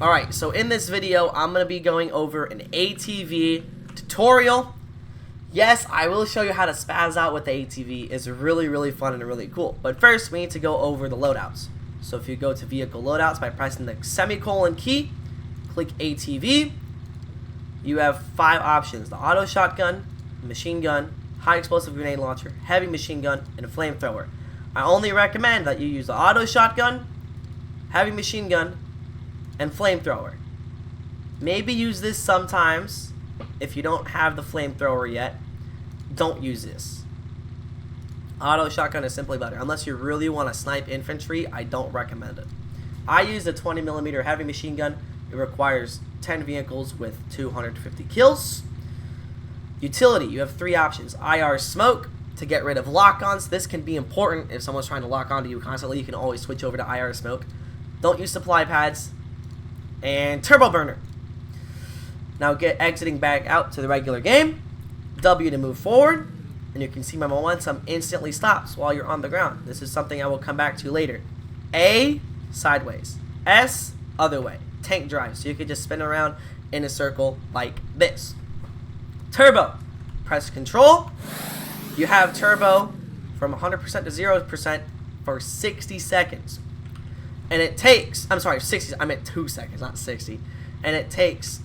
Alright, so in this video, I'm going to be going over an ATV tutorial. Yes, I will show you how to spaz out with the ATV. It's really fun and really cool. But first, we need to go over the loadouts. So if you go to vehicle loadouts by pressing the semicolon key, click ATV, you have 5 options: the auto shotgun, machine gun, high explosive grenade launcher, heavy machine gun, and a flamethrower. I only recommend that you use the auto shotgun, heavy machine gun, and flamethrower. Maybe use this sometimes. If you don't have the flamethrower yet, don't use this. Auto shotgun is simply better. Unless you really want to snipe infantry, I don't recommend it. I use the 20mm heavy machine gun. It requires 10 vehicles with 250 kills. Utility, you have 3 options. IR smoke to get rid of lock-ons. This can be important if someone's trying to lock onto you constantly. You can always switch over to IR smoke. Don't use supply pads. And turbo burner. Now get exiting back out to the regular game. W to move forward. And you can see my momentum instantly stops while you're on the ground. This is something I will come back to later. A, sideways. S, other way. Tank drive. So you can just spin around in a circle like this. Turbo. Press control. You have turbo from 100% to 0% for 60 seconds. And it takes, I'm sorry, 60, I meant 2 seconds, not 60. And it takes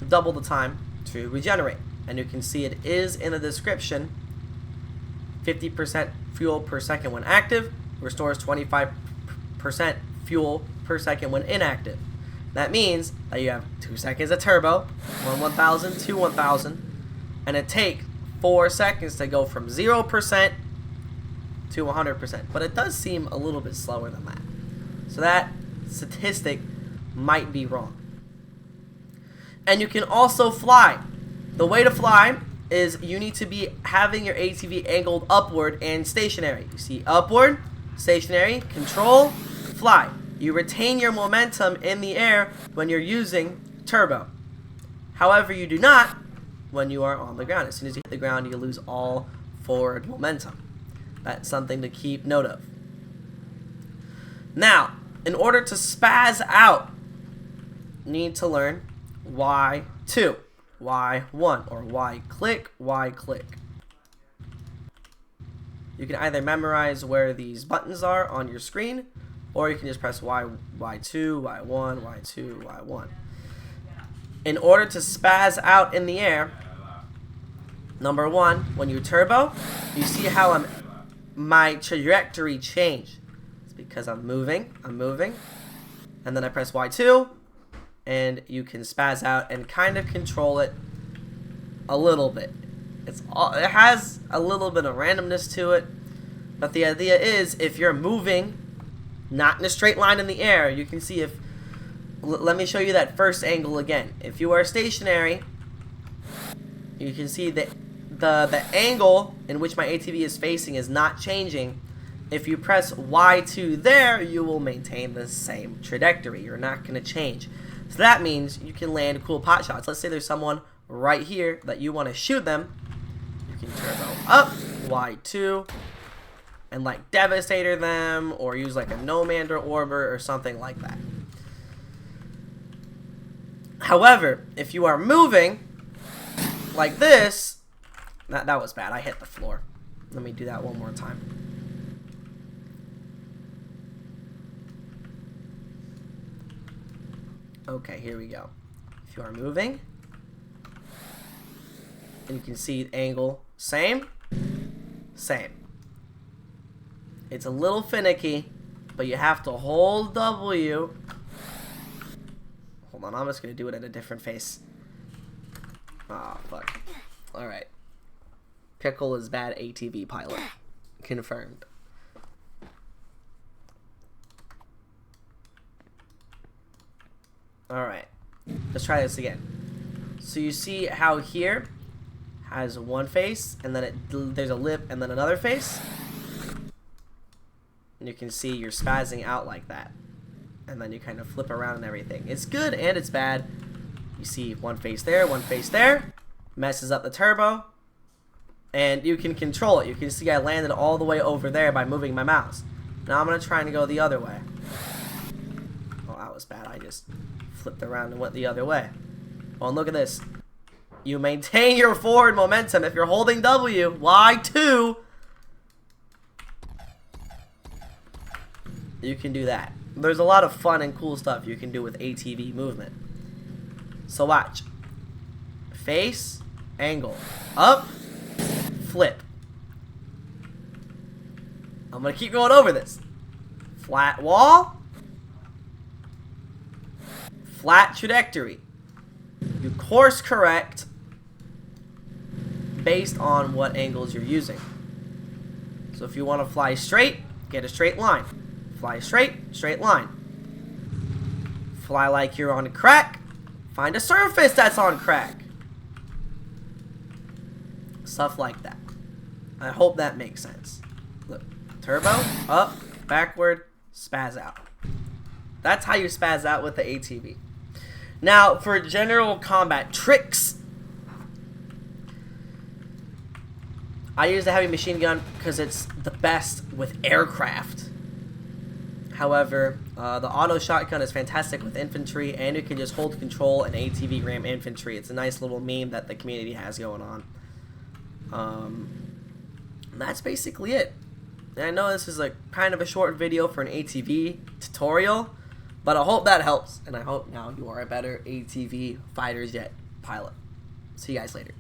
double the time to regenerate. And you can see it is in the description. 50% fuel per second when active, restores 25% fuel per second when inactive. That means that you have 2 seconds of turbo, 1,000 to 1,000, and it takes 4 seconds to go from 0% to 100%. But it does seem a little bit slower than that. So that statistic might be wrong. And you can also fly. The way to fly is you need to be having your ATV angled upward and stationary. You see upward, stationary, control, fly. You retain your momentum in the air when you're using turbo. However, you do not when you are on the ground. As soon as you hit the ground, you lose all forward momentum. That's something to keep note of. Now, in order to spaz out, you need to learn Y2, Y1, or Y click, Y click. You can either memorize where these buttons are on your screen, or you can just press Y, Y2, Y1, Y2, Y1. In order to spaz out in the air, number 1, when you turbo, you see how my trajectory changed. Because I'm moving, and then I press Y2, and you can spaz out and kind of control it a little bit. It has a little bit of randomness to it, but the idea is if you're moving, not in a straight line in the air, you can see if, let me show you that first angle again. If you are stationary, you can see that the angle in which my ATV is facing is not changing. If you press Y2 there, you will maintain the same trajectory. You're not going to change. So that means you can land cool pot shots. Let's say there's someone right here that you want to shoot them. You can turbo up, Y2, and like Devastator them, or use like a Nomander Orbiter or something like that. However, if you are moving like this, that was bad. I hit the floor. Let me do that one more time. Okay, here we go. If you are moving, and you can see the angle, same. It's a little finicky, but you have to hold W. Hold on, I'm just going to do it at a different face. Ah, fuck. Alright. Pickle is bad ATV pilot. Confirmed. Alright, let's try this again. So you see how here has one face, and then there's a lip, and then another face? And you can see you're spazzing out like that. And then you kind of flip around and everything. It's good and it's bad. You see one face there, messes up the turbo, and you can control it. You can see I landed all the way over there by moving my mouse. Now I'm going to try and go the other way. Oh, was bad. I just flipped around and went the other way. Oh, and look at this. You maintain your forward momentum if you're holding W. Y2. You can do that. There's a lot of fun and cool stuff you can do with ATV movement. So watch. Face, angle, up, flip. I'm going to keep going over this. Flat wall, flat trajectory. You course correct based on what angles you're using. So if you want to fly straight, get a straight line. Fly straight, straight line. Fly like you're on crack, find a surface that's on crack. Stuff like that. I hope that makes sense. Look, turbo, up, backward, spaz out. That's how you spaz out with the ATV. Now, for general combat tricks, I use the heavy machine gun because it's the best with aircraft. However, the auto shotgun is fantastic with infantry, and you can just hold control and ATV ram infantry. It's a nice little meme that the community has going on. That's basically it. And I know this is a kind of a short video for an ATV tutorial, but I hope that helps, and I hope now you are a better ATV fighter jet pilot. See you guys later.